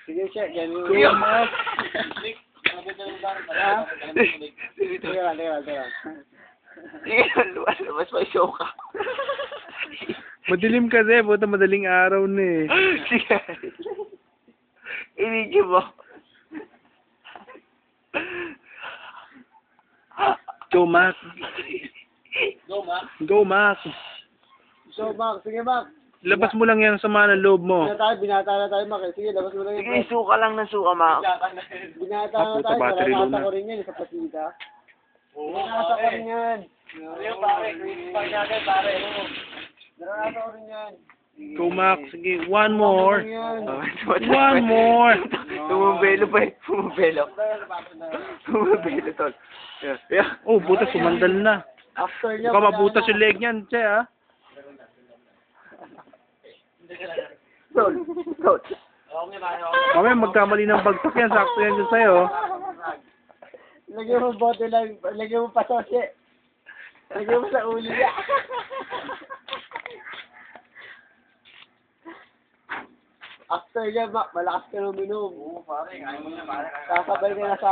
Sige, check. Yan yung... Kuya Ha? Mac. Teka lang. Sige, lumas pa show ka. Madilim kasi, puta madaling araw na eh. Sige. Inigil mo. Go, Mac. Go, Mac. Go, Mac. So, Mac. Sige, Mac. Labas mo lang yan sa sama ng loob mo. Binata na tayo, Mac. Sige, labas mo lang yung... Sige, suka lang ng suka, Ma. Binata Ah, na puta, tayo. battery low Nakakata na. ko rin yan sa pasita. Nakakata ko rin yan. Ano pare? Pag natin, pare. Nakakata ko rin yan. Go, Mac. Sige, one more. Yan. One more. Tumubelo pa eh. Tumubelo, tol. Yeah. Oh, buta, sumandal na. After niya... Baka mabutas yung leg niyan, che, ah. Tol. Mamaya magkamali ng bagsak yan, sakto yan dyan sa'yo. Lagyan mo bote lang. Lagyan mo pa sosye. Lagyan mo sa uli niya. After niya, malakas ka nung minom. Oo, pare. Kaya mo niya, pare. Sasabay ka na sa